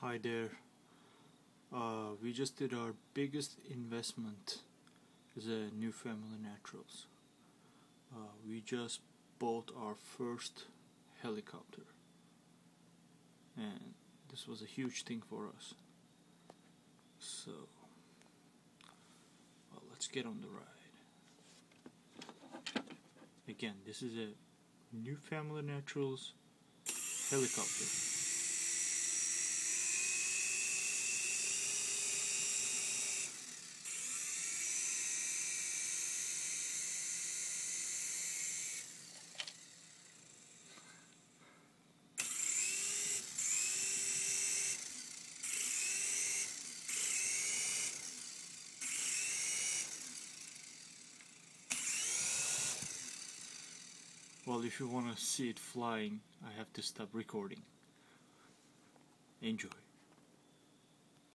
Hi there. We just did our biggest investment as a new family naturals. We just bought our first helicopter, and this was a huge thing for us. So, well, let's get on the ride. Again, this is a new family naturals helicopter. Well, if you want to see it flying, I have to stop recording. Enjoy.